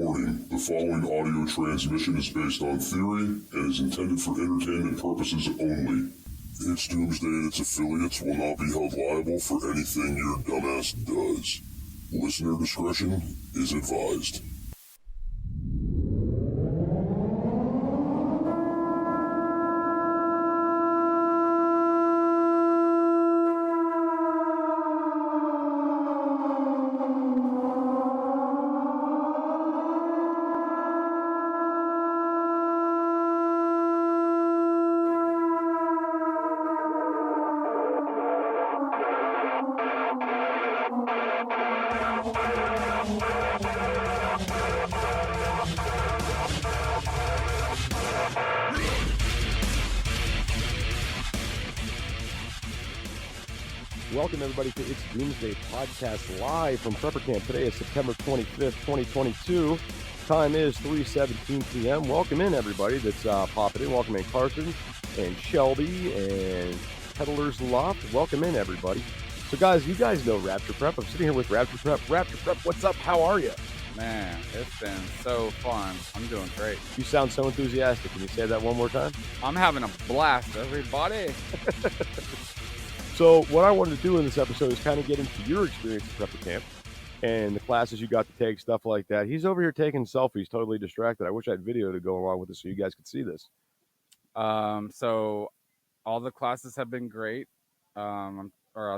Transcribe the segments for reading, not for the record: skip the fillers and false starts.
Warning, the following audio transmission is based on theory and is intended for entertainment purposes only. It's Doomsday and its affiliates will not be held liable for anything your dumbass does. Listener discretion is advised. Welcome, everybody, to It's Doomsday Podcast live from Prepper Camp. Today is September 25th, 2022. Time is 3:17 p.m. Welcome in, everybody that's popping in. Welcome in, Carson and Shelby and Peddler's Loft. Welcome in, everybody. So, guys, you guys know Rapture Prep. I'm sitting here with Rapture Prep. Rapture Prep, what's up? How are you? Man, it's been so fun. I'm doing great. You sound so enthusiastic. Can you say that one more time? I'm having a blast, everybody. So what I wanted to do in this episode is kind of get into your experience at Prepper Camp and the classes you got to take, stuff like that. He's over here taking selfies, totally distracted. I wish I had video to go along with this so you guys could see this. So all the classes have been great. I'm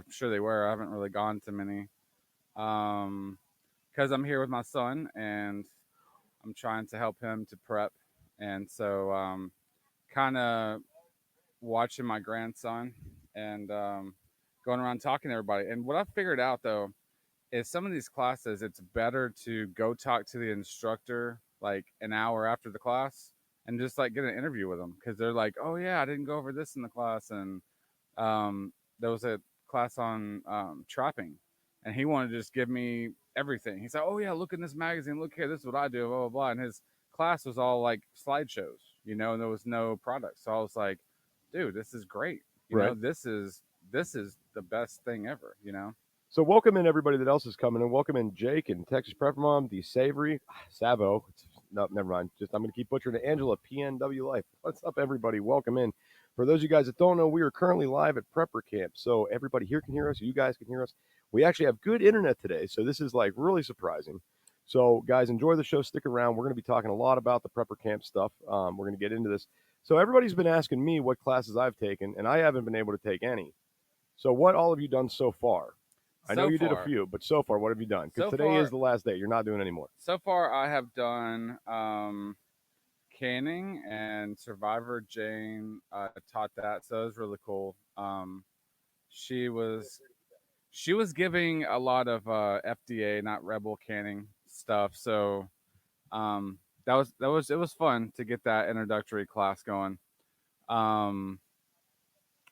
sure they were. I haven't really gone to many. Because I'm here with my son and I'm trying to help him to prep. And so kind of watching my grandson and going around talking to everybody. And what I figured out, though, is some of these classes, it's better to go talk to the instructor like an hour after the class and just like get an interview with them, because they're like, oh, yeah, I didn't go over this in the class. And there was a class on trapping, and he wanted to just give me everything. He said, oh, yeah, look in this magazine. Look here. This is what I do, blah, blah, blah. And his class was all like slideshows, and there was no product. So I was like, dude, this is great. You know, this is the best thing ever, So welcome in everybody that else is coming, and welcome in Jake and Texas Prepper Mom, the Savory, Savo. No, never mind. I'm going to keep butchering it. Angela, PNW Life. What's up, everybody? Welcome in. For those of you guys that don't know, we are currently live at Prepper Camp. So everybody here can hear us. You guys can hear us. We actually have good internet today, so this is like really surprising. So guys, enjoy the show. Stick around. We're going to be talking a lot about the Prepper Camp stuff. We're going to get into this. So everybody's been asking me what classes I've taken, and I haven't been able to take any. So what all have you done so far? I know you did a few, but so far, what have you done? Because today is the last day. You're not doing any more. So far, I have done canning and Survivor. Jane taught that, so it was really cool. She was giving a lot of FDA, not Rebel canning stuff. So it was fun to get that introductory class going.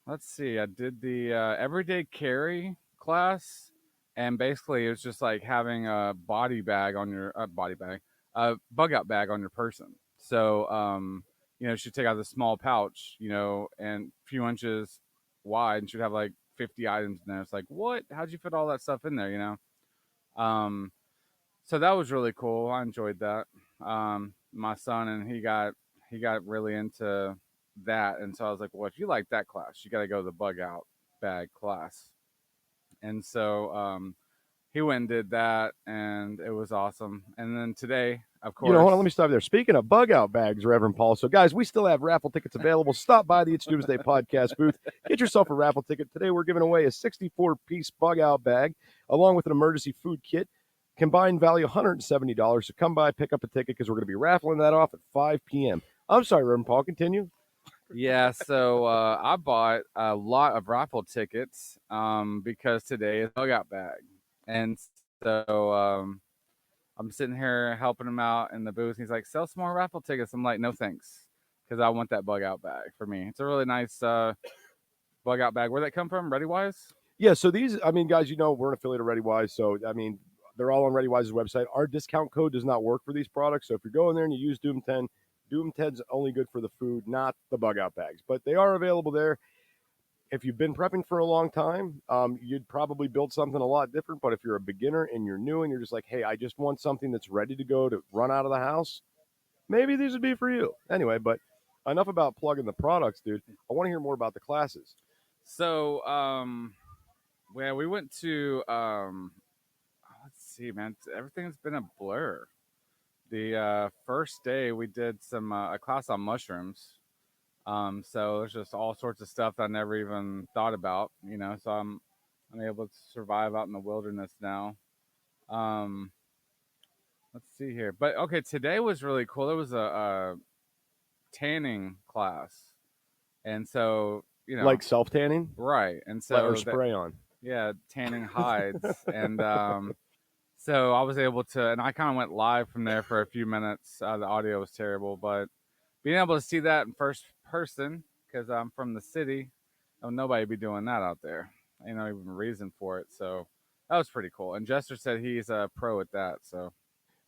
Let's see, I did the everyday carry class, and basically it was just like having a bug out bag on your person. So you should take out the small pouch, and a few inches wide, and should have like 50 items in there. It's like, what? How'd you fit all that stuff in there? So that was really cool. I enjoyed that. My son, and he got really into that, and so I was like, well, if you like that class, you got to go to the bug out bag class. And so he went and did that, and it was awesome. And then today, of course, hold on, let me stop there. Speaking of bug out bags, Reverend Paul, so guys, we still have raffle tickets available. Stop by the It's Doomsday Podcast booth, get yourself a raffle ticket. Today we're giving away a 64-piece bug out bag along with an emergency food kit. Combined value $170. So come by, pick up a ticket, because we're going to be raffling that off at 5 p.m. I'm sorry, Reverend Paul, continue. Yeah, so I bought a lot of raffle tickets because today is bug out bag. And so I'm sitting here helping him out in the booth. He's like, sell some more raffle tickets. I'm like, no thanks, because I want that bug out bag for me. It's a really nice bug out bag. Where'd that come from? ReadyWise? Yeah, so these, guys, we're an affiliate of ReadyWise. So, they're all on ReadyWise's website. Our discount code does not work for these products. So if you go in there and you use Doom 10's only good for the food, not the bug out bags. But they are available there. if you've been prepping for a long time, you'd probably build something a lot different. But if you're a beginner and you're new and you're just like, hey, I just want something that's ready to go to run out of the house, maybe these would be for you. Anyway, but enough about plugging the products, dude. I want to hear more about the classes. So, well, we went to, let's see, man, everything's been a blur. The first day we did some a class on mushrooms. So there's just all sorts of stuff that I never even thought about, you know. So I'm able to survive out in the wilderness now. Let's see here, but okay, today was really cool. It was a tanning class, and so you know, Like self tanning, right? And so or spray on. Yeah, tanning hides, and so I was able to, and I kind of went live from there for a few minutes. The audio was terrible, but being able to see that in first person, because I'm from the city, nobody be doing that out there. Ain't no even reason for it. So that was pretty cool. And Jester said he's a pro at that. So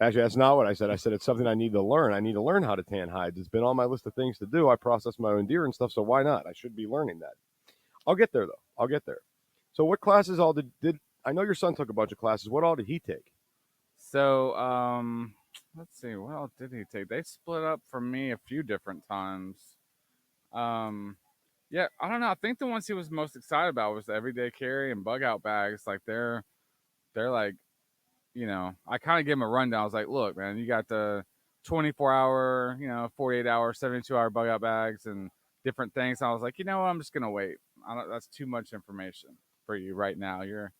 Actually, that's not what I said. I said it's something I need to learn. I need to learn how to tan hides. It's been on my list of things to do. I process my own deer and stuff, so why not? I should be learning that. I'll get there, though. I'll get there. So what classes all did I know your son took a bunch of classes. What all did he take? So, let's see, what else did he take? They split up for me a few different times. Yeah, I don't know. I think the ones he was most excited about was the everyday carry and bug out bags. Like they're like, you know, I kind of gave him a rundown. I was like, look, man, you got the 24-hour, you know, 48-hour, 72-hour bug out bags and different things. And I was like, you know what? I'm just going to wait. That's too much information for you right now. You're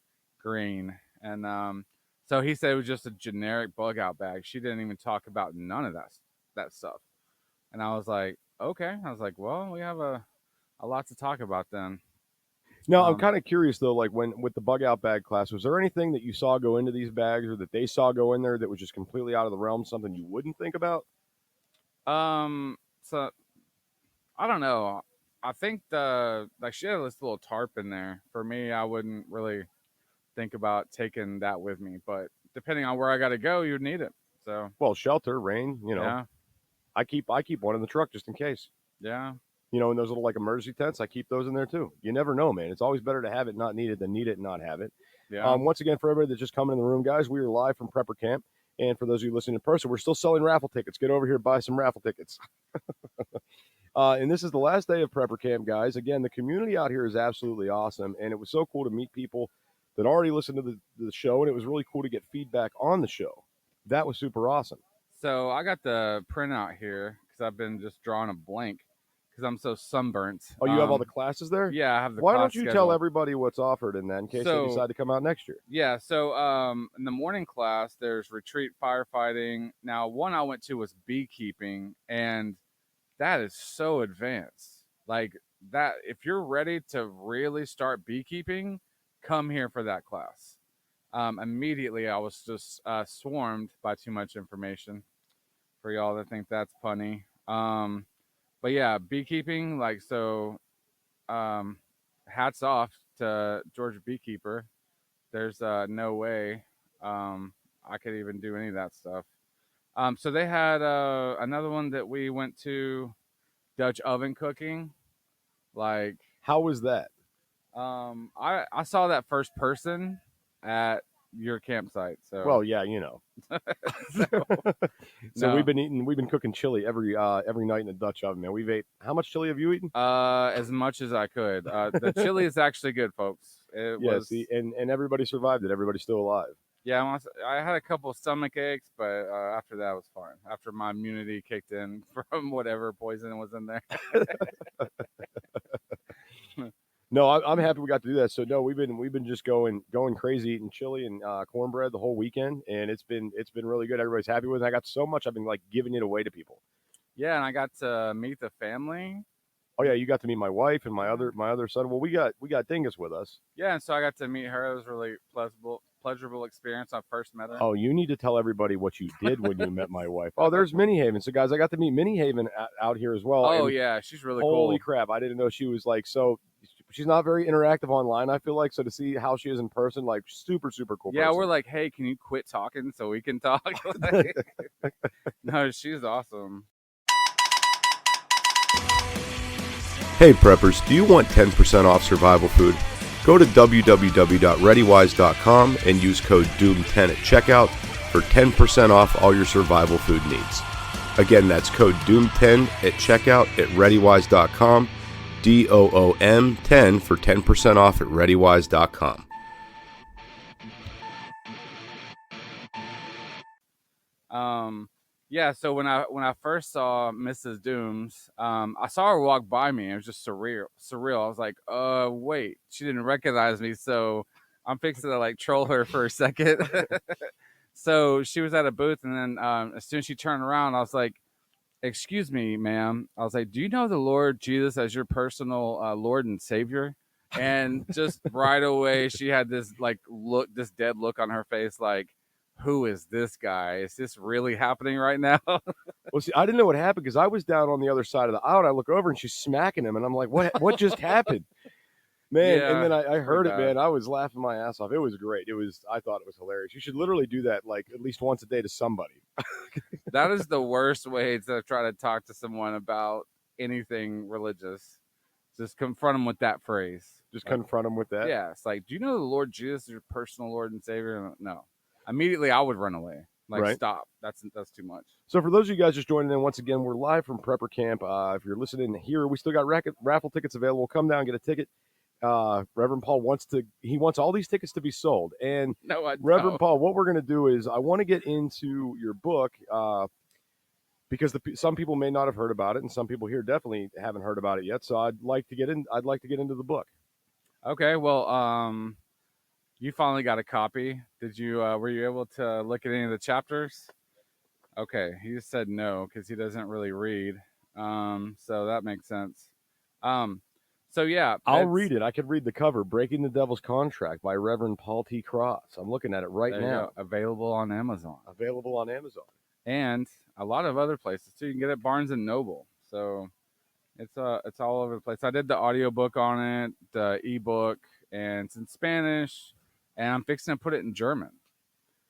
green. And so he said it was just a generic bug out bag. She didn't even talk about none of that stuff. And I was like, okay. I was like, well, we have a lot to talk about then. Now, I'm kind of curious, though, like with the bug out bag class, was there anything that you saw go into these bags or that they saw go in there that was just completely out of the realm, something you wouldn't think about? So I don't know. I think she had this little tarp in there. For me, I wouldn't really think about taking that with me, but depending on where I got to go, you'd need it. So, well, shelter, rain, you know. Yeah. I keep one in the truck just in case. Yeah. You know, in those little like emergency tents, I keep those in there too. You never know, man. It's always better to have it not needed than need it and not have it. Yeah. Once again, for everybody that's just coming in the room, guys, we are live from Prepper Camp. And for those of you listening in person, we're still selling raffle tickets. Get over here, buy some raffle tickets. And this is the last day of Prepper Camp, guys. Again, the community out here is absolutely awesome. And it was so cool to meet people that already listened to the show. And it was really cool to get feedback on the show. That was super awesome. So I got the printout here because I've been just drawing a blank because I'm so sunburnt. Oh, you have all the classes there? Yeah, I have the Why class don't you schedule. tell everybody what's offered in that in case they decide to come out next year? Yeah, so in the morning class, there's retreat firefighting. Now, one I went to was beekeeping, and that is so advanced. Like that, if you're ready to really start beekeeping, come here for that class. Immediately, I was just swarmed by too much information for y'all that think that's punny. But yeah, beekeeping, like, so hats off to Georgia Beekeeper. There's no way I could even do any of that stuff. So they had another one that we went to, Dutch oven cooking. Like, how was that? I saw that first person at your campsite. So, well, yeah, you know. So we've been cooking chili every night in the Dutch oven, man. We've ate. How much chili have you eaten? As much as I could. The chili is actually good, folks. See, and everybody survived it. Everybody's still alive. Yeah, I had a couple of stomach aches, but after that it was fine. After my immunity kicked in from whatever poison was in there. No, I'm happy we got to do that. So no, we've been just going crazy eating chili and cornbread the whole weekend, and it's been really good. Everybody's happy with it. I got so much, I've been like giving it away to people. Yeah, and I got to meet the family. Oh yeah, you got to meet my wife and my other son. Well, we got Dingus with us. Yeah, and so I got to meet her. It was a really pleasurable experience. I first met her. Oh, you need to tell everybody what you did when you met my wife. Oh, there's Minnie Haven. So guys, I got to meet Minnie Haven out here as well. Oh yeah, she's really cool. Holy crap! I didn't know she was like so. She's not very interactive online, I feel like. So to see how she is in person, like super cool. Yeah, person. We're like, hey, can you quit talking so we can talk? No, she's awesome. Hey preppers, do you want 10% off survival food? Go to www.readywise.com and use code DOOM10 at checkout for 10% off all your survival food needs. Again, that's code DOOM10 at checkout at readywise.com, DOOM10 for 10% off at readywise.com. Yeah, so when I first saw Mrs. Dooms, I saw her walk by me. It was just surreal. I was like, wait, she didn't recognize me, so I'm fixing to like troll her for a second. So she was at a booth, and then as soon as she turned around, I was like, excuse me, ma'am. I was like, do you know the Lord Jesus as your personal Lord and Savior? And just right away, she had this this dead look on her face, like, who is this guy? Is this really happening right now? Well, see, I didn't know what happened because I was down on the other side of the aisle. And I look over and she's smacking him, and I'm like, "What just happened, man?" Yeah, and then I heard it, bad. man. I was laughing my ass off. It was great. I thought it was hilarious. You should literally do that like at least once a day to somebody. That is the worst way to try to talk to someone about anything religious. Just confront them with that phrase. Just confront them with that. Yeah, it's like, do you know the Lord Jesus is your personal Lord and Savior? No. Immediately, I would run away. Like, Right. Stop. That's too much. So for those of you guys just joining in, once again, we're live from Prepper Camp. If you're listening here, we still got raffle tickets available. Come down, get a ticket. Reverend Paul wants all these tickets to be sold. And No, I Reverend don't. Paul, what we're going to do is I want to get into your book because some people may not have heard about it, and some people here definitely haven't heard about it yet. So I'd like to get into the book. Okay, well, you finally got a copy. Did you? Were you able to look at any of the chapters? Okay, he just said no because he doesn't really read. So that makes sense. So yeah, I'll read it. I could read the cover, "Breaking the Devil's Contract" by Reverend Paul T. Cross. I'm looking at it right now. Available on Amazon. Available on Amazon. And a lot of other places too. You can get it at Barnes and Noble. So it's all over the place. I did the audiobook on it, the ebook, and it's in Spanish, and I'm fixing to put it in German.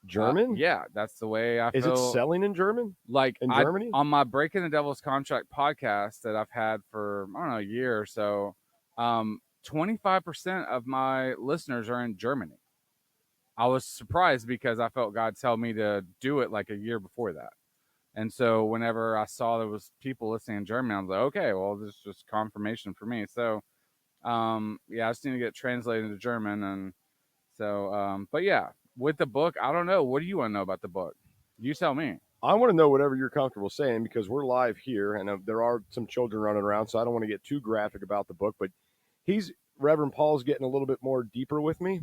German? Yeah, that's the way I feel. Is it selling in German? Like in Germany? On my Breaking the Devil's Contract podcast that I've had for, I don't know, a year or so, 25% of my listeners are in Germany. I was surprised because I felt God tell me to do it like a year before that. And so whenever I saw there was people listening in German, I was like, okay, well, this is just confirmation for me. So, yeah, I just need to get it translated into German. And so, but yeah, with the book, I don't know. What do you want to know about the book? You tell me. I want to know whatever you're comfortable saying because we're live here and there are some children running around, so I don't want to get too graphic about the book. But Reverend Paul's getting a little bit more deeper with me.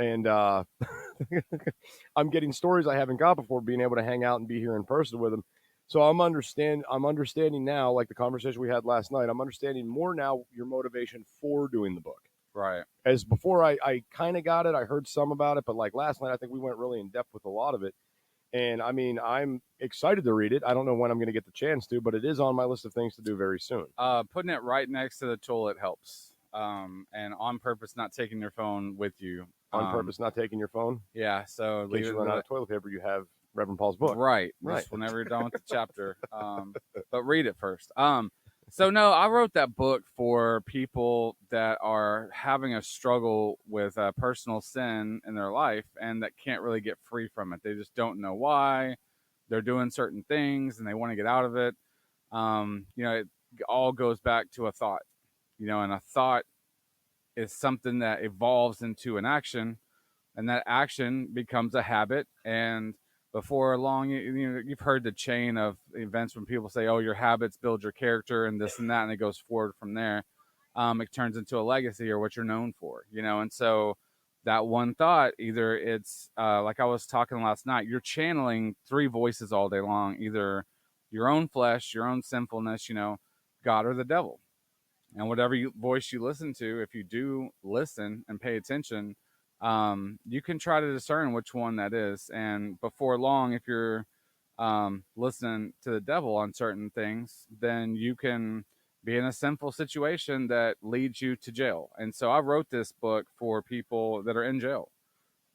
And I'm getting stories I haven't got before, being able to hang out and be here in person with him. So I'm understanding now, like the conversation we had last night, I'm understanding more now your motivation for doing the book. Right. As before, I kind of got it. I heard some about it, but like last night, I think we went really in depth with a lot of it. And I mean, I'm excited to read it. I don't know when I'm going to get the chance to, but it is on my list of things to do very soon. Putting it right next to the toilet helps. And on purpose, not taking your phone with you. On purpose, not taking your phone? Yeah, so in case you run out of toilet paper, you have Reverend Paul's book. Right. Just whenever you're done with the chapter. But read it first. So no, I wrote that book for people that are having a struggle with personal sin in their life and that can't really get free from it. They just don't know why. They're doing certain things and they want to get out of it. It all goes back to a thought. And a thought is something that evolves into an action, and that action becomes a habit. And before long, you've heard the chain of events when people say, oh, your habits build your character and this and that, and it goes forward from there. It turns into a legacy or what you're known for, and so that one thought, either it's like I was talking last night, you're channeling three voices all day long, either your own flesh, your own sinfulness, God or the devil. And whatever voice you listen to, if you do listen and pay attention, you can try to discern which one that is. And before long, if you're listening to the devil on certain things, then you can be in a sinful situation that leads you to jail. And so I wrote this book for people that are in jail.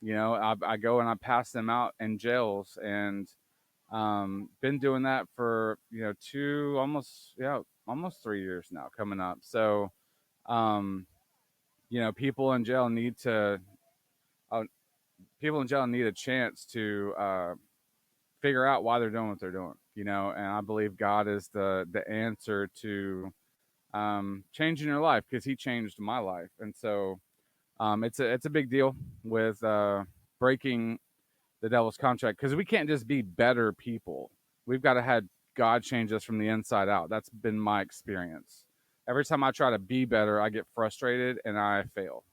I go and I pass them out in jails, and Been doing that for almost 3 years now coming up. So um, people in jail need to uh, people in jail need a chance to figure out why they're doing what they're doing. And I believe God is the answer to changing your life, because He changed my life. And so it's a big deal with breaking the devil's contract, because we can't just be better people. We've got to have God change us from the inside out. That's been my experience. Every time I try to be better, I get frustrated and I fail.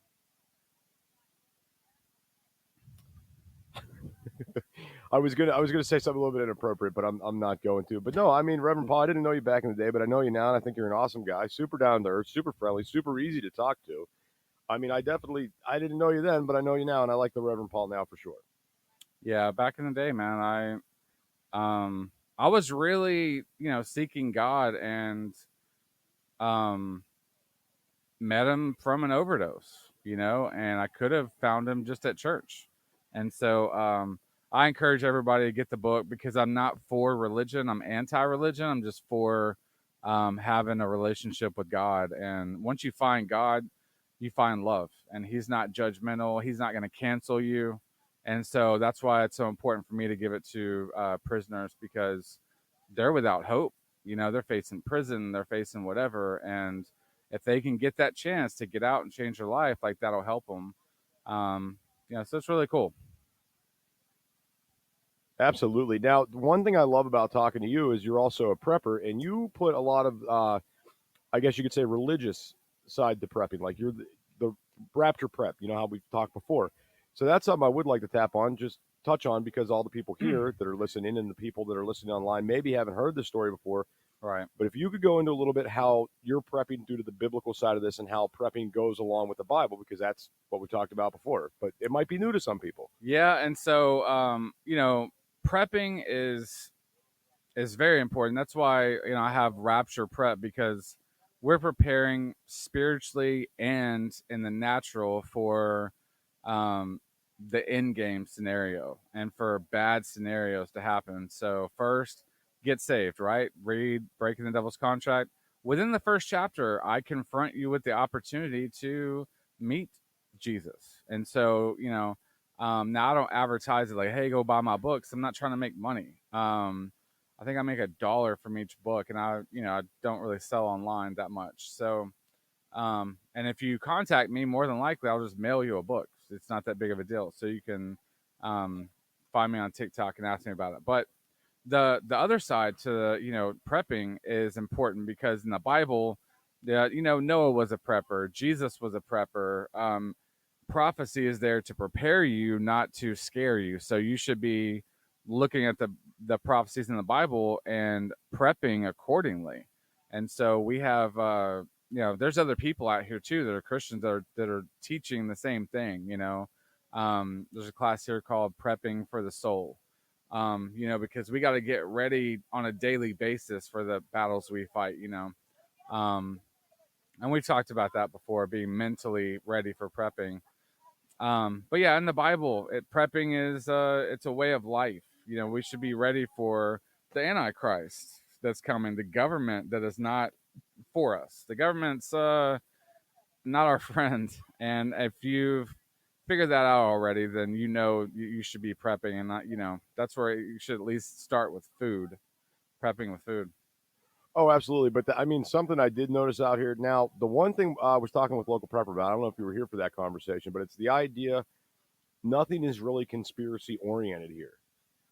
I was gonna say something a little bit inappropriate, but I'm not going to. But no, I mean, Reverend Paul, I didn't know you back in the day, but I know you now, and I think you're an awesome guy, super down to earth, super friendly, super easy to talk to. I mean, I didn't know you then, but I know you now, and I like the Reverend Paul now for sure. Yeah, back in the day, man, I was really, seeking God, and um met him from an overdose, and I could have found him just at church. And so I encourage everybody to get the book, because I'm not for religion. I'm anti-religion. I'm just for having a relationship with God. And once you find God, you find love, and He's not judgmental. He's not going to cancel you. And so that's why it's so important for me to give it to prisoners, because they're without hope. They're facing prison, they're facing whatever. And if they can get that chance to get out and change their life, like, that'll help them. So it's really cool. Absolutely. Now, one thing I love about talking to you is you're also a prepper, and you put a lot of, I guess you could say, religious side to prepping. Like you're the Rapture Prep. You know how we've talked before. So that's something I would like to tap on, just touch on, because all the people here that are listening and the people that are listening online maybe haven't heard this story before. Right. But if you could go into a little bit how you're prepping due to the biblical side of this, and how prepping goes along with the Bible, because that's what we talked about before. But it might be new to some people. Yeah, and so prepping is very important. That's why I have Rapture Prep, because we're preparing spiritually and in the natural for um, the end game scenario, and for bad scenarios to happen. So first, get saved, right? Read Breaking the Devil's Contract. Within the first chapter, I confront you with the opportunity to meet Jesus. And so, now I don't advertise it like, hey, go buy my books. I'm not trying to make money. I think I make $1 from each book, and I don't really sell online that much. So, and if you contact me, more than likely, I'll just mail you a book. It's not that big of a deal. So you can find me on TikTok and ask me about it. But the other side to prepping is important, because in the Bible, Noah was a prepper, Jesus was a prepper. Prophecy is there to prepare you, not to scare you. So you should be looking at the prophecies in the Bible and prepping accordingly. And so we have there's other people out here too that are Christians that are teaching the same thing. There's a class here called Prepping for the Soul. Because we got to get ready on a daily basis for the battles we fight. And we've talked about that before, being mentally ready for prepping. But yeah, in the Bible, prepping is it's a way of life. We should be ready for the Antichrist that's coming, the government that is not for us. The government's not our friend. And if you've figured that out already, then you should be prepping, and not, that's where you should at least start with food, prepping with food. Oh, absolutely. But I mean, something I did notice out here. Now, the one thing I was talking with local prepper about, I don't know if you were here for that conversation, but it's the idea nothing is really conspiracy oriented here.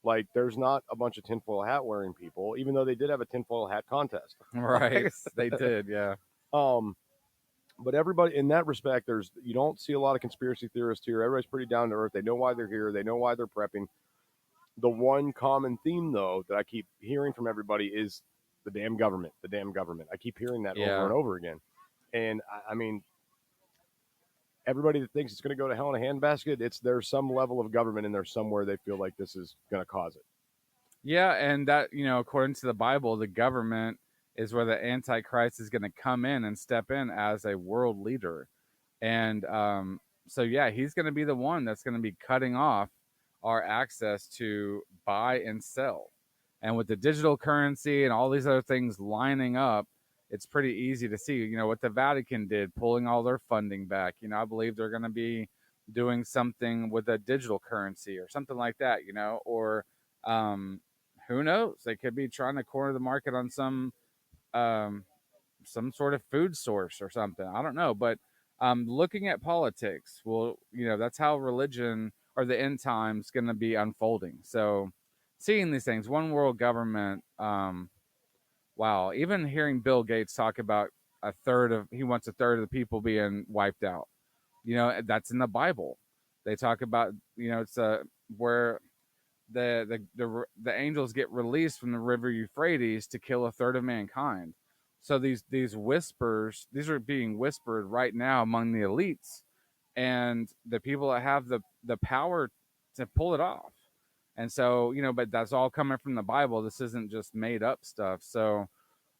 Like, there's not a bunch of tinfoil hat wearing people, even though they did have a tinfoil hat contest. Right. They did, yeah. Um, but everybody in that respect, you don't see a lot of conspiracy theorists here. Everybody's pretty down to earth. They know why they're here. They know why they're prepping. The one common theme, though, that I keep hearing from everybody is the damn government. The damn government. I keep hearing that over and over again. And I mean, everybody that thinks it's going to go to hell in a handbasket, there's some level of government in there somewhere they feel like this is going to cause it. Yeah, and that, according to the Bible, the government is where the Antichrist is going to come in and step in as a world leader. And so, yeah, he's going to be the one that's going to be cutting off our access to buy and sell. And with the digital currency and all these other things lining up, it's pretty easy to see, what the Vatican did, pulling all their funding back. I believe they're going to be doing something with a digital currency or something like that, or who knows? They could be trying to corner the market on um, some sort of food source or something. I don't know, but looking at politics, well, that's how religion or the end times going to be unfolding. So, seeing these things, one world government. Wow, even hearing Bill Gates talk about he wants a third of the people being wiped out. That's in the Bible. They talk about, it's where the angels get released from the river Euphrates to kill a third of mankind. So these whispers, these are being whispered right now among the elites and the people that have the power to pull it off. And so, but that's all coming from the Bible. This isn't just made up stuff. So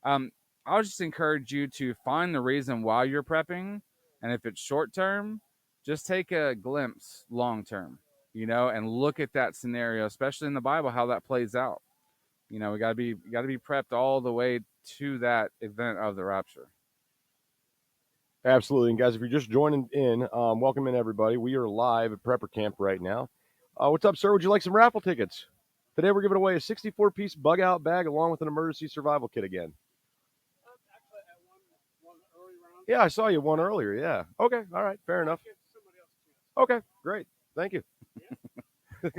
I'll just encourage you to find the reason why you're prepping. And if it's short term, just take a glimpse long term, and look at that scenario, especially in the Bible, how that plays out. We gotta be prepped all the way to that event of the rapture. Absolutely. And guys, if you're just joining in, welcome in everybody. We are live at Prepper Camp right now. What's up, sir? Would you like some raffle tickets? Today we're giving away a 64-piece bug out bag along with an emergency survival kit again. Actually, I won early round. Yeah, I saw you one earlier. Yeah. Okay. All right. Fair enough. Okay. Great. Thank you.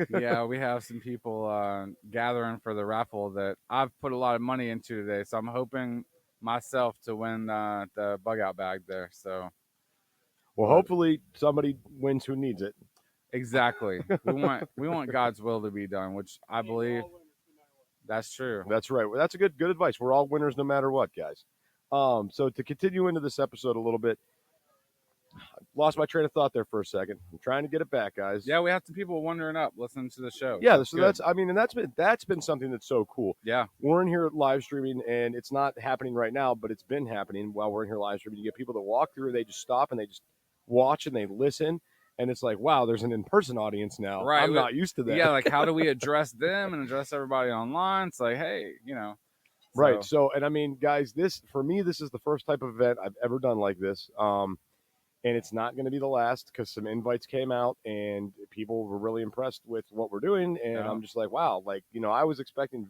Yeah, we have some people gathering for the raffle that I've put a lot of money into today. So I'm hoping myself to win the bug out bag there. So, well, hopefully somebody wins who needs it. Exactly. We want God's will to be done, which I believe that's true. That's right. Well, that's a good advice. We're all winners no matter what, guys. So to continue into this episode a little bit, lost my train of thought there for a second. I'm trying to get it back, guys. Yeah, we have some people wondering up listening to the show. Yeah, so that's been something that's so cool. Yeah. We're in here live streaming, and it's not happening right now, but it's been happening while we're in here live streaming. You get people that walk through, they just stop and they just watch and they listen. And it's like, wow, there's an in-person audience now. Right. I'm not used to that. Yeah, like how do we address them and address everybody online? It's like, hey, So. Right. So, and I mean, guys, this is the first type of event I've ever done like this. And it's not going to be the last because some invites came out and people were really impressed with what we're doing. And I'm just like, wow, like, I was expecting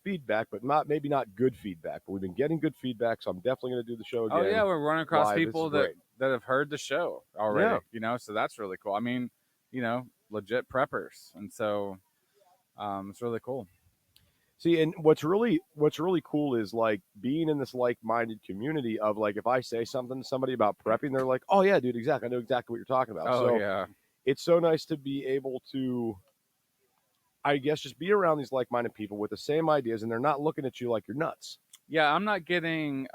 feedback, but maybe not good feedback. But we've been getting good feedback, so I'm definitely going to do the show again. Oh yeah, we're running across live. People that have heard the show already. Yeah. So that's really cool. I mean, legit preppers, and so it's really cool. See, and what's really cool is like being in this like-minded community of like, if I say something to somebody about prepping, they're like, oh yeah, dude, exactly. I know exactly what you're talking about. Oh so yeah. It's so nice to be able to, I guess, just be around these like-minded people with the same ideas, and they're not looking at you like you're nuts. Yeah, I'm not getting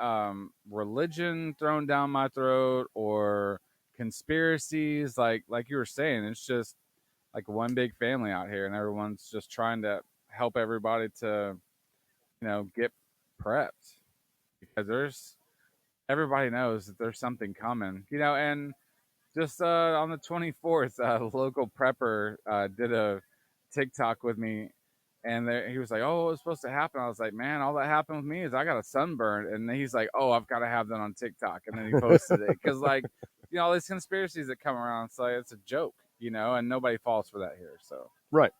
religion thrown down my throat or conspiracies like you were saying. It's just like one big family out here, and everyone's just trying to help everybody to, get prepped because everybody knows that there's something coming, and just on the 24th, a local prepper did a TikTok with me, and he was like, oh, it was supposed to happen. I was like, man, all that happened with me is I got a sunburn. And then he's like, oh, I've got to have that on TikTok. And then he posted it because like, all these conspiracies that come around, it's like, it's a joke, and nobody falls for that here. So. Right.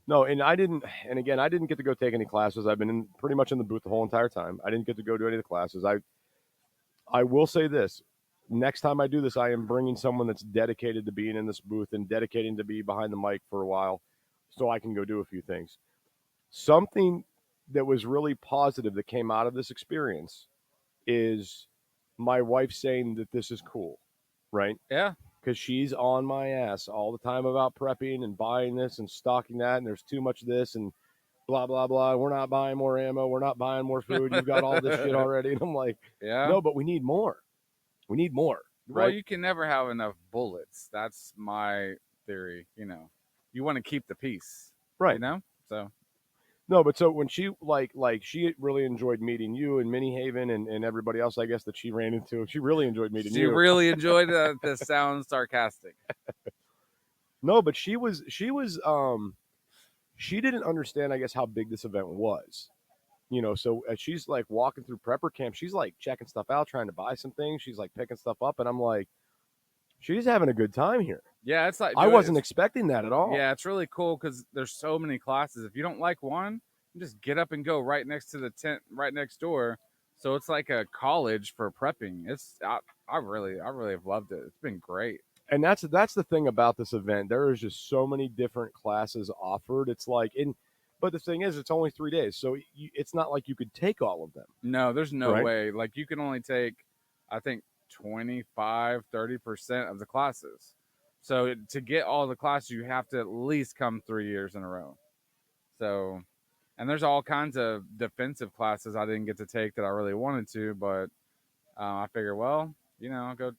No, and I didn't get to go take any classes. I've been pretty much in the booth the whole entire time. I didn't get to go do any of the classes. I will say this. Next time I do this, I am bringing someone that's dedicated to being in this booth and dedicating to be behind the mic for a while so I can go do a few things. Something that was really positive that came out of this experience is my wife saying that this is cool, right? Yeah. Because she's on my ass all the time about prepping and buying this and stocking that, and there's too much of this and blah, blah, blah. We're not buying more ammo. We're not buying more food. You've got all this shit already. And I'm like, yeah, no, but we need more. We need more. Well, right? You can never have enough bullets. That's my theory. You want to keep the peace. Right. So. No, but so when she she really enjoyed meeting you and Minnie Haven and everybody else, I guess, that she ran into. She really enjoyed meeting you. She really enjoyed that. This sounds sarcastic. No, but she was she didn't understand, I guess, how big this event was. So as she's like walking through prepper camp, she's like checking stuff out, trying to buy some things. She's like picking stuff up, and I'm like, she's having a good time here. Yeah, it's like I wasn't expecting that at all. Yeah, it's really cool because there's so many classes. If you don't like one, you just get up and go right next to the tent, right next door. So it's like a college for prepping. I really have loved it. It's been great. And that's the thing about this event. There is just so many different classes offered. It's like but the thing is, it's only 3 days, so it's not like you could take all of them. No, there's no Right? way. Like you can only take, I think, 25-30% of the classes. So to get all the classes, you have to at least come 3 years in a row. So, and there's all kinds of defensive classes I didn't get to take that I really wanted to, but I figured, well, I'll go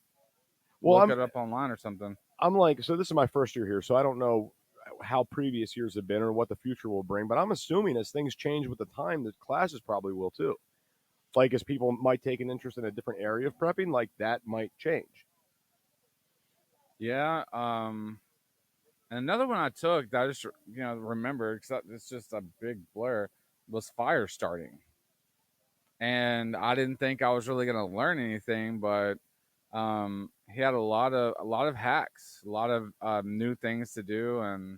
look it up online or something. I'm like, so this is my first year here, so I don't know how previous years have been or what the future will bring, but I'm assuming as things change with the time, the classes probably will too. Like as people might take an interest in a different area of prepping, like that might change. Yeah. And another one I took that I just remember because it's just a big blur was fire starting, and I didn't think I was really going to learn anything, but he had a lot of hacks, a lot of new things to do, and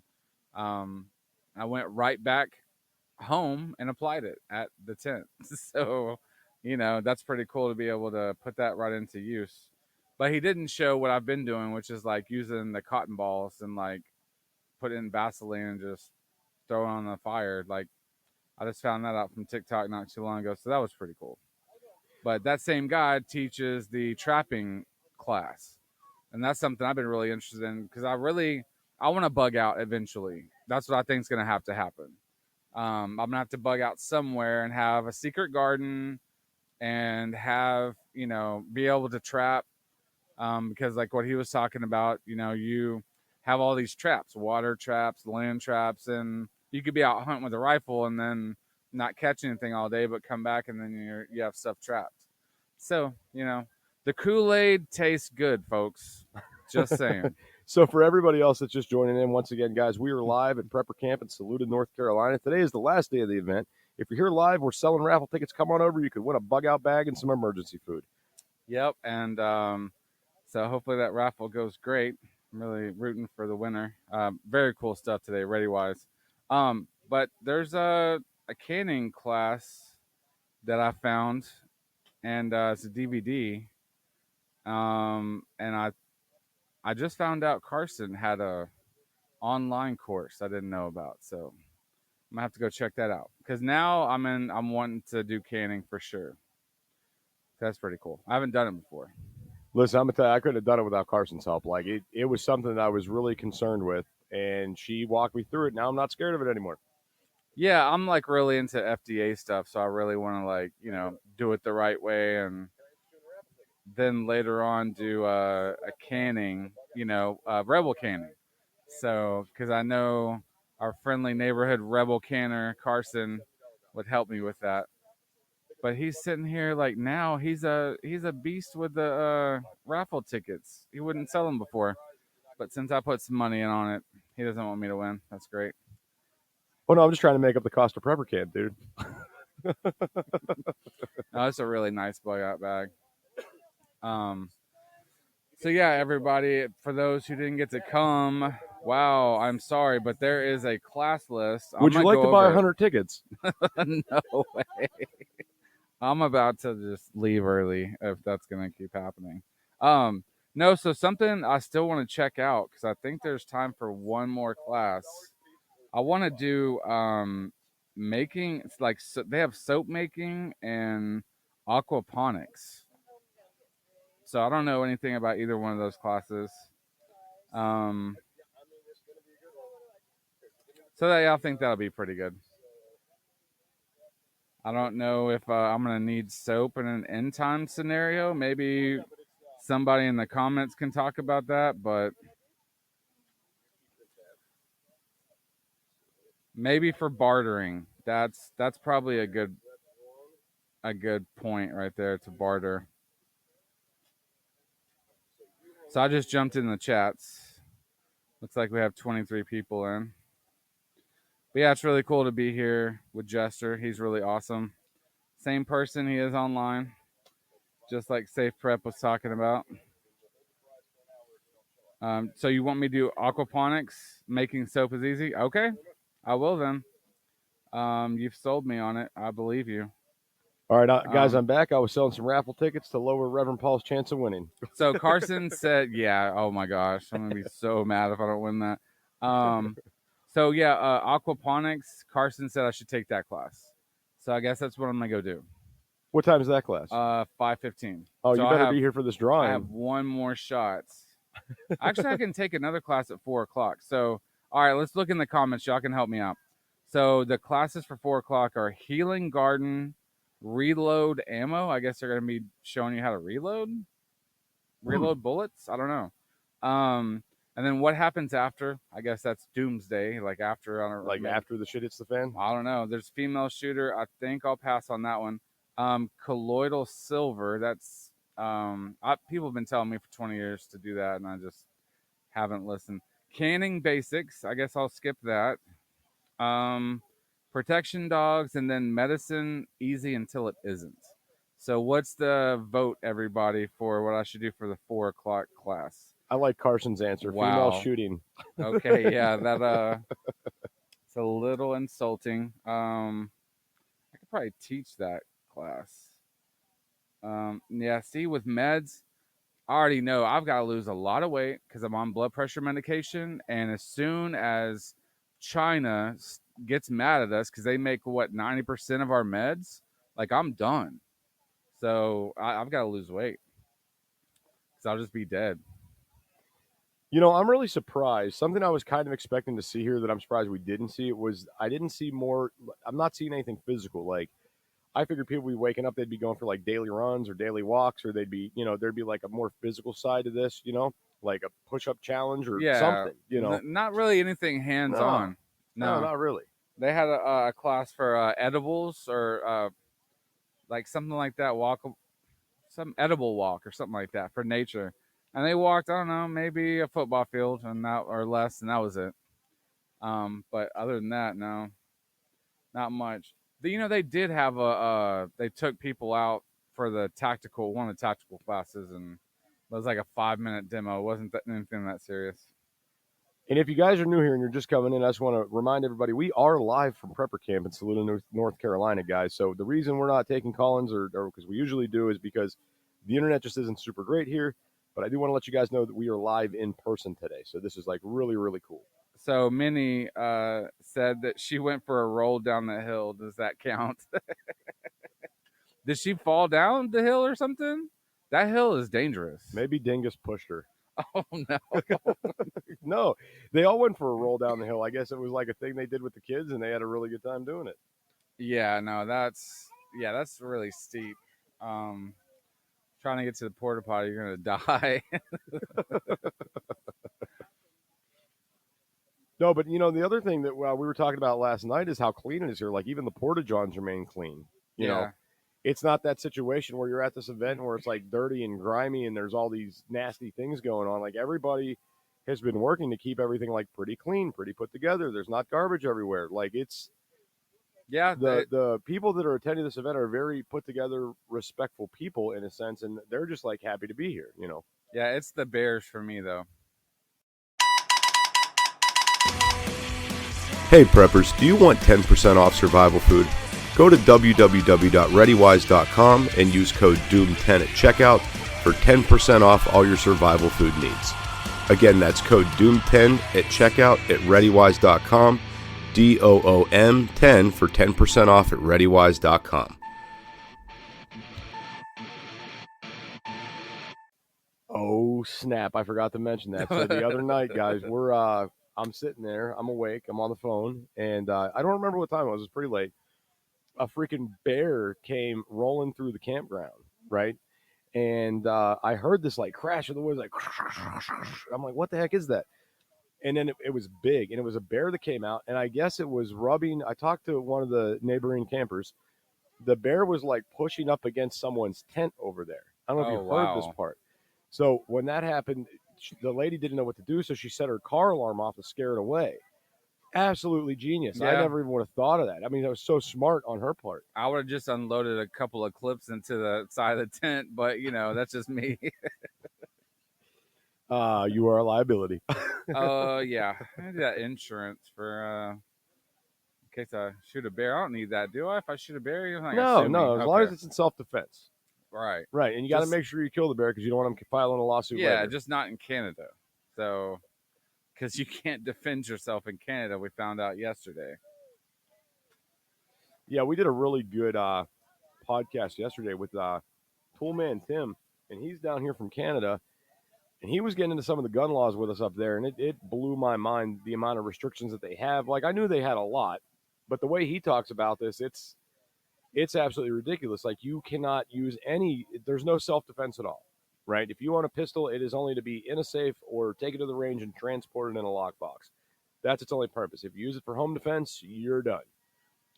I went right back home and applied it at the tent. So, that's pretty cool to be able to put that right into use. But he didn't show what I've been doing, which is like using the cotton balls and like put it in Vaseline and just throw it on the fire. Like I just found that out from TikTok not too long ago, so that was pretty cool. But that same guy teaches the trapping class, and that's something I've been really interested in because I want to bug out eventually. That's what I think is going to have to happen. I'm gonna have to bug out somewhere and have a secret garden and have be able to trap because like what he was talking about, you have all these traps, water traps, land traps, and you could be out hunting with a rifle and then not catch anything all day, but come back and then you have stuff trapped. So, the Kool-Aid tastes good, folks. Just saying. So for everybody else that's just joining in, once again, guys, we are live at Prepper Camp in Saluda, North Carolina. Today is the last day of the event. If you're here live, we're selling raffle tickets. Come on over. You could win a bug out bag and some emergency food. Yep, and so hopefully that raffle goes great. I'm really rooting for the winner. Very cool stuff today, ready-wise. But there's a canning class that I found, and it's a DVD. And I just found out Carson had a online course I didn't know about, so I'm gonna have to go check that out because now I'm wanting to do canning for sure. That's pretty cool. I haven't done it before. Listen, I'm gonna tell you, I couldn't have done it without Carson's help. Like it was something that I was really concerned with, and she walked me through it. Now I'm not scared of it anymore. Yeah, I'm like really into FDA stuff, so I really want to do it the right way, and then later on do a canning, rebel canning. So because I know our friendly neighborhood rebel canner Carson would help me with that. But he's sitting here like now he's a beast with the raffle tickets. He wouldn't sell them before, but since I put some money in on it, he doesn't want me to win. That's great. Oh no, I'm just trying to make up the cost of Prepper Camp, dude. No, it's a really nice bug out bag. So yeah, everybody, for those who didn't get to come, wow, I'm sorry, but there is a class list. Would you like to buy 100 tickets? No way. I'm about to just leave early if that's going to keep happening. No, so something I still want to check out because I think there's time for one more class. I want to do making. It's like they have soap making and aquaponics. So I don't know anything about either one of those classes. So I think that'll be pretty good. I don't know if I'm going to need soap in an end time scenario. Maybe somebody in the comments can talk about that, but maybe for bartering. That's probably a good point right there to barter. So I just jumped in the chats. Looks like we have 23 people in. But yeah, it's really cool to be here with Jester. He's really awesome. Same person he is online, just like Safe Prep was talking about. So you want me to do aquaponics? Making soap is easy? Okay, I will then. You've sold me on it. I believe you. All right, guys, Um, I'm back. I was selling some raffle tickets to lower Reverend Paul's chance of winning. So Carson said, yeah, oh my gosh, I'm gonna be so mad if I don't win that. So yeah, aquaponics. Carson said I should take that class. So I guess that's what I'm gonna go do. What time is that class? 5:15. Oh, so you better be here for this drawing. I have one more shot. Actually, I can take another class at 4:00. So all right, let's look in the comments. Y'all can help me out. So the classes for 4:00 are Healing Garden, Reload Ammo. I guess they're gonna be showing you how to reload bullets. I don't know. And then what happens after? I guess that's Doomsday. Like after, I don't like maybe, after the shit hits the fan. I don't know. There's female shooter. I think I'll pass on that one. Colloidal silver. That's people have been telling me for 20 years to do that, and I just haven't listened. Canning basics. I guess I'll skip that. Protection dogs, and then medicine easy until it isn't. So what's the vote, everybody, for what I should do for the 4:00 class? I like Carson's answer. Wow. Female shooting. Okay, yeah, that it's a little insulting. I could probably teach that class. Yeah, see, with meds, I already know I've got to lose a lot of weight because I'm on blood pressure medication, and as soon as China gets mad at us because they make 90% of our meds, like I'm done. So I've got to lose weight because I'll just be dead. You know, I'm really surprised. Something I was kind of expecting to see here that I'm surprised we didn't see it was I didn't see more. I'm not seeing anything physical. Like I figured people would be waking up, they'd be going for like daily runs or daily walks, or they'd be, there'd be like a more physical side to this, like a push-up challenge or something, Not really anything hands-on. No, not really. They had a class for edibles or like something like that, some edible walk or something like that for nature. And they walked, I don't know, maybe a football field or less, and that was it. But other than that, no, not much. They did have they took people out for one of the tactical classes, and it was like a 5-minute demo. It wasn't anything that serious. And if you guys are new here and you're just coming in, I just want to remind everybody we are live from Prepper Camp in Saluda, North Carolina, guys. So the reason we're not taking call-ins or because we usually do is because the internet just isn't super great here. But I do want to let you guys know that we are live in person today. So this is like really, really cool. So Minnie said that she went for a roll down the hill. Does that count? Did she fall down the hill or something? That hill is dangerous. Maybe Dingus pushed her. Oh, no. No, they all went for a roll down the hill. I guess it was like a thing they did with the kids, and they had a really good time doing it. Yeah, no, that's really steep. Trying to get to the porta potty, you're gonna die. No, but the other thing that we were talking about last night is how clean it is here. Like even the porta johns remain clean. You know, it's not that situation where you're at this event where it's like dirty and grimy and there's all these nasty things going on. Like everybody has been working to keep everything like pretty clean, pretty put together. There's not garbage everywhere. Like it's the people that are attending this event are very put together, respectful people in a sense, and they're just like happy to be here. Yeah, it's the Bears for me though. Hey preppers, do you want 10% off survival food? Go to www.readywise.com and use code DOOM10 at checkout for 10% off all your survival food needs. Again, that's code DOOM10 at checkout at readywise.com, DOOM10 for 10% off at readywise.com. Oh snap, I forgot to mention that. So the other night, guys, I'm sitting there, I'm awake, I'm on the phone, and I don't remember what time it was pretty late. A freaking bear came rolling through the campground, right? And I heard this like crash of the woods, like I'm like, what the heck is that? And then it was big, and it was a bear that came out, and I guess it was rubbing. I talked to one of the neighboring campers. The bear was like pushing up against someone's tent over there. I don't know if you heard this part. So when that happened, the lady didn't know what to do, so she set her car alarm off to scare it away. absolutely genius. I Yeah. never even would have thought of that. I mean, that was so smart on her part. I would have just unloaded a couple of clips into the side of the tent, but that's just me. You are a liability. Oh yeah, I need that insurance for in case I shoot a bear. I don't need that, do I? If I shoot a bear, you're not gonna No, sue me. no, as long Okay. as it's in self-defense. Right. Right, and you got to Just- make sure you kill the bear because you don't want them filing a lawsuit Yeah, later. just not in Canada. So, because you can't defend yourself in Canada, we found out yesterday. Yeah, we did a really good podcast yesterday with Toolman Tim, and he's down here from Canada, and he was getting into some of the gun laws with us up there, and it blew my mind the amount of restrictions that they have. Like, I knew they had a lot, but the way he talks about this, it's absolutely ridiculous. Like, you cannot use there's no self-defense at all, right? If you want a pistol, it is only to be in a safe or take it to the range and transport it in a lockbox. That's its only purpose. If you use it for home defense, you're done.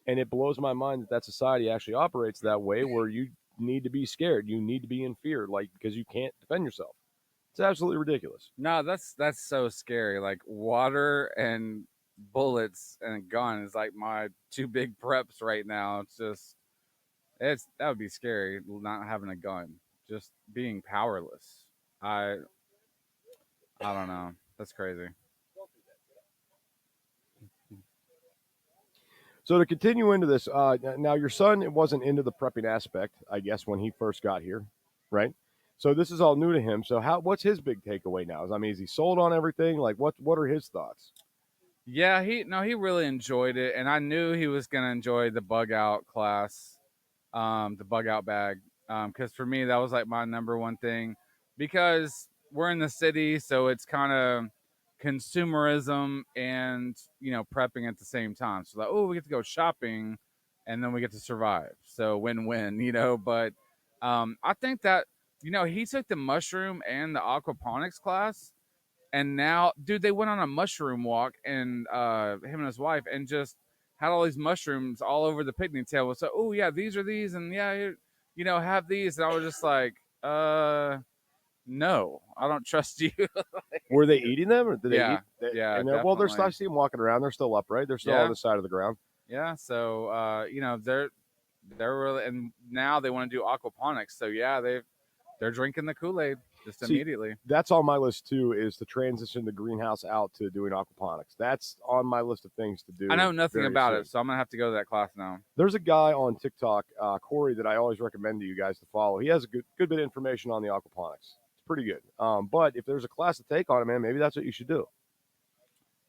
And it blows my mind that society actually operates that way, where you need to be scared. You need to be in fear, like, because you can't defend yourself. It's absolutely ridiculous. No, that's so scary. Like water and bullets and a gun is like my two big preps right now. That would be scary, not having a gun, just being powerless. I don't know. That's crazy. So to continue into this, now your son wasn't into the prepping aspect, I guess, when he first got here, right? So this is all new to him. So what's his big takeaway now? I mean, is he sold on everything? Like, what are his thoughts? Yeah, he really enjoyed it, and I knew he was gonna enjoy the bug out class, the bug out bag, because for me that was like my number one thing, because we're in the city, so it's kind of consumerism and prepping at the same time. So like, oh, we get to go shopping, and then we get to survive. So win-win, But I think that he took the mushroom and the aquaponics class. And now, dude, they went on a mushroom walk, and him and his wife, and just had all these mushrooms all over the picnic table. So, oh yeah, these are these, and yeah, have these. And I was just like, no, I don't trust you. Were they eating them, or did they Yeah, eat? yeah, And well, they're definitely. I see them walking around. They're still upright. They're still Yeah. on the side of the ground. Yeah, so they're really, and now they want to do aquaponics. So yeah, they're drinking the Kool-Aid just immediately. That's on my list too, is to transition the greenhouse out to doing aquaponics. That's on my list of things to do. I know nothing about soon. it, so I'm gonna have to go to that class now. There's a guy on TikTok, Corey, that I always recommend to you guys to follow. He has a good bit of information on the aquaponics. It's pretty good. But if there's a class to take on it, man, maybe that's what you should do.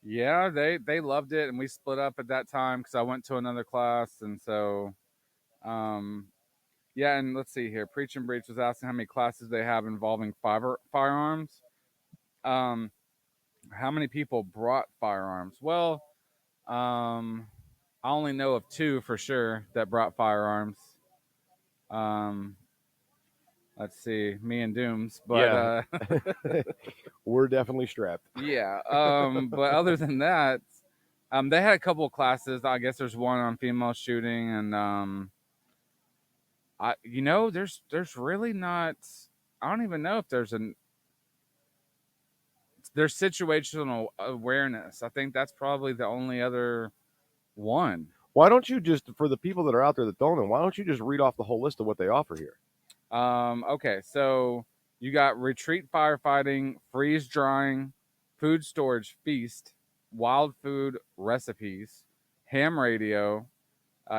Yeah, they loved it, and we split up at that time because I went to another class, and so, yeah. And let's see here. Preach and Breach was asking how many classes they have involving firearms. How many people brought firearms? Well, I only know of 2 for sure that brought firearms. Let's see, me and Dooms, but Yeah. We're definitely strapped. yeah. But other than that, they had a couple of classes. I guess there's one on female shooting, and there's really not. I don't even know if there's situational awareness. I think that's probably the only other one. Why don't you just, for the people that are out there that don't know, why don't you just read off the whole list of what they offer here? Okay, so you got retreat firefighting, freeze drying, food storage feast, wild food recipes, ham radio,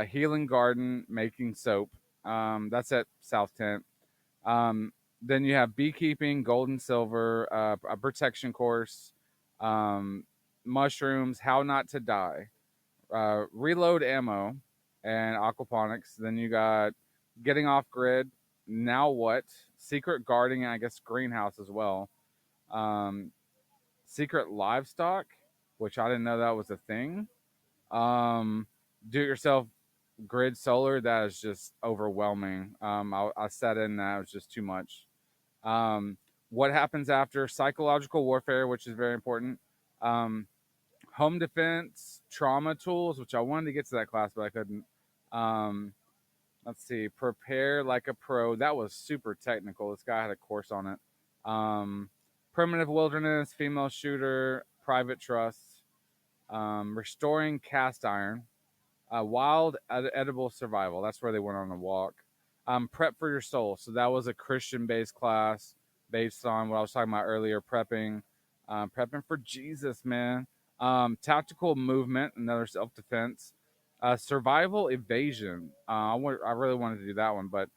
healing garden, making soap. That's at South Tent. Then you have beekeeping, gold and silver, a protection course, mushrooms, how not to die, reload ammo, and aquaponics. Then you got getting off grid, now what, secret gardening, and I guess greenhouse as well, secret livestock, which I didn't know that was a thing, do it yourself grid solar. That is just overwhelming. I sat in that, it was just too much. What happens after psychological warfare, which is very important. Home defense, trauma tools, which I wanted to get to that class, but I couldn't. Let's see, prepare like a pro. That was super technical. This guy had a course on it. Primitive wilderness, female shooter, private trust. restoring cast iron, wild edible survival. That's where they went on a walk. Prep for your soul. So that was a Christian-based class based on what I was talking about earlier, prepping, prepping for Jesus, man. Tactical movement, another self-defense. Survival evasion. I really wanted to do that one, but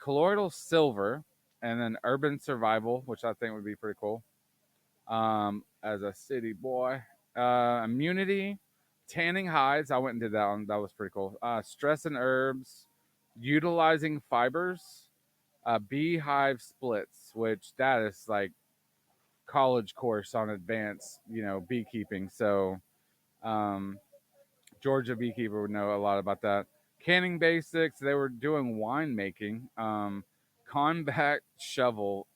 colloidal silver, and then urban survival, which I think would be pretty cool. As a city boy, immunity, tanning hides. I went and did that one. That was pretty cool. Stress and herbs, utilizing fibers, beehive splits, which that is like college course on advanced, beekeeping. So, Georgia beekeeper would know a lot about that. Canning basics. They were doing winemaking. Combat shovel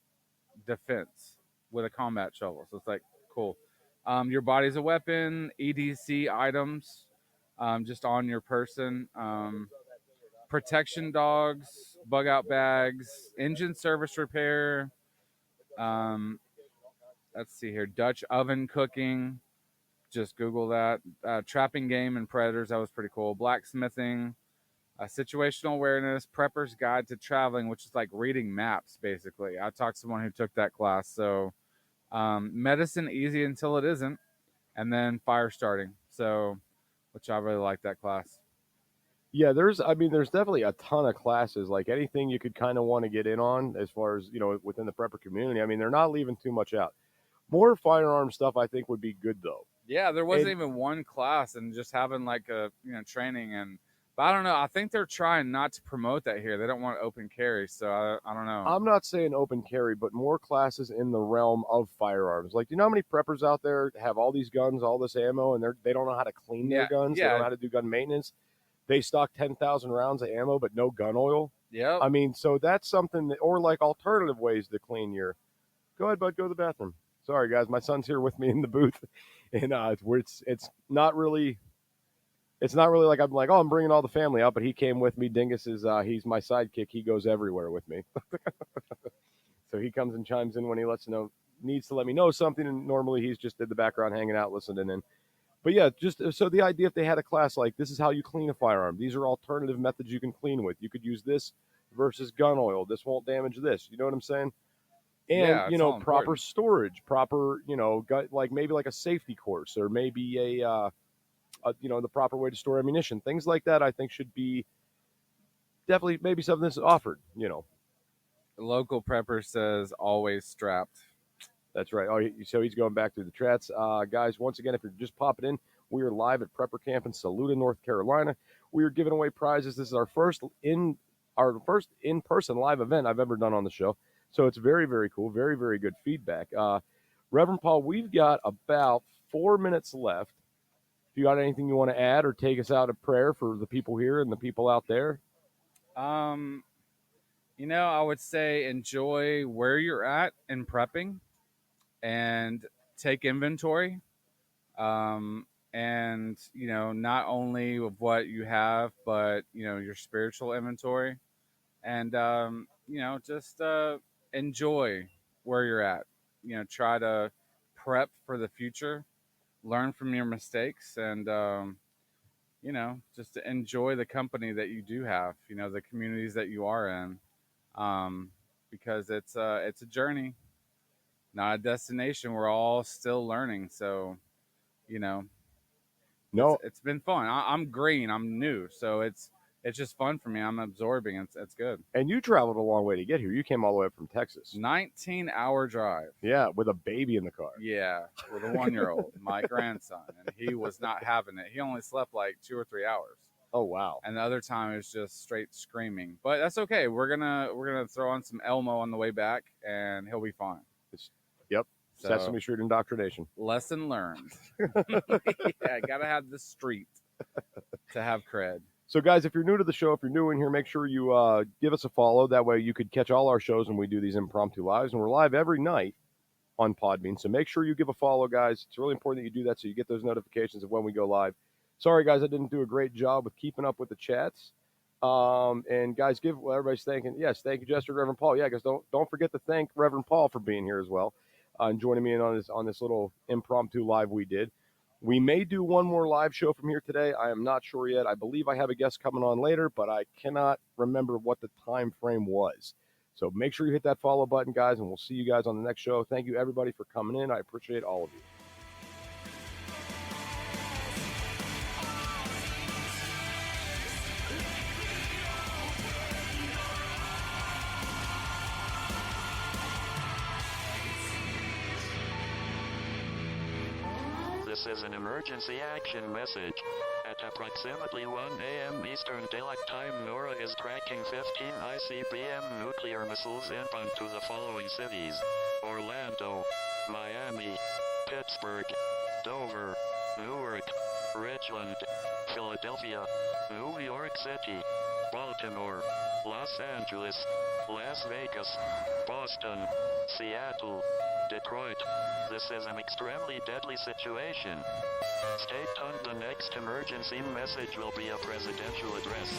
defense with a combat shovel. So it's like cool. Your body's a weapon. EDC items, just on your person. Protection dogs, bug out bags, engine service repair. Let's see here. Dutch oven cooking. Just Google that. Trapping game and predators. That was pretty cool. Blacksmithing. Situational awareness, prepper's guide to traveling, which is like reading maps, basically. I talked to someone who took that class. So, medicine easy until it isn't, and then fire starting. So, which I really like that class. Yeah, there's definitely a ton of classes, like anything you could kind of want to get in on as far as, within the prepper community. I mean, they're not leaving too much out. More firearm stuff I think would be good though. Yeah, there wasn't even one class, and just having like a training and. But I don't know. I think they're trying not to promote that here. They don't want open carry, so I don't know. I'm not saying open carry, but more classes in the realm of firearms. Like, you know how many preppers out there have all these guns, all this ammo, and they don't know how to clean their guns. Yeah. They don't know how to do gun maintenance. They stock 10,000 rounds of ammo, but no gun oil. Yeah. I mean, so that's something that, or like alternative ways to clean your. Go ahead, bud. Go to the bathroom. Sorry, guys. My son's here with me in the booth, and it's not really. It's not really like I'm like, oh, I'm bringing all the family out, but he came with me. Dingus is he's my sidekick. He goes everywhere with me. So he comes and chimes in when he needs to let me know something, and normally he's just in the background hanging out, listening in. But yeah, just so the idea, if they had a class like this is how you clean a firearm. These are alternative methods you can clean with. You could use this versus gun oil. This won't damage this. You know what I'm saying? And proper important. storage, proper like maybe like a safety course, or maybe the proper way to store ammunition, things like that. I think should be definitely maybe something that's offered. The local prepper says always strapped. That's right. Oh, so he's going back through the chats. Guys, once again, if you're just popping in, we are live at Prepper Camp in Saluda, North Carolina. We are giving away prizes. This is our first in-person live event I've ever done on the show. So it's very, very cool. Very, very good feedback. Reverend Paul, we've got about 4 minutes left. If you got anything you want to add or take us out of prayer for the people here and the people out there? I would say enjoy where you're at in prepping and take inventory. And, not only of what you have, but, your spiritual inventory. And, just enjoy where you're at. Try to prep for the future. Learn from your mistakes, and just to enjoy the company that you do have, the communities that you are in, because it's a journey, not a destination. We're all still learning, so No, it's been fun. I'm green, I'm new, so it's just fun for me. I'm absorbing. It's good. and you traveled a long way to get here. You came all the way up from Texas. 19-hour drive. Yeah, with a baby in the car. Yeah, with a 1-year-old, my grandson, and he was not having it. He only slept like 2 or 3 hours. Oh wow! And the other time it was just straight screaming. But that's okay. We're gonna throw on some Elmo on the way back, and he'll be fine. Yep. So, Sesame Street indoctrination. Lesson learned. Yeah, gotta have the street to have cred. So, guys, if you're new to the show, if you're new in here, make sure you give us a follow. That way you could catch all our shows when we do these impromptu lives. And we're live every night on Podbean. So make sure you give a follow, guys. It's really important that you do that so you get those notifications of when we go live. Sorry, guys, I didn't do a great job with keeping up with the chats. And, guys, everybody's thanking. Yes, thank you, Jester, Reverend Paul. Yeah, guys, don't forget to thank Reverend Paul for being here as well and joining me in on this little impromptu live we did. We may do one more live show from here today. I am not sure yet. I believe I have a guest coming on later, but I cannot remember what the time frame was. So make sure you hit that follow button, guys, and we'll see you guys on the next show. Thank you, everybody, for coming in. I appreciate all of you. This is an emergency action message. At approximately 1 a.m. Eastern Daylight Time, NORAD is tracking 15 ICBM nuclear missiles inbound to the following cities: Orlando, Miami, Pittsburgh, Dover, Newark, Richland, Philadelphia, New York City, Baltimore, Los Angeles, Las Vegas, Boston, Seattle, Detroit. This is an extremely deadly situation. Stay tuned. The next emergency message will be a presidential address.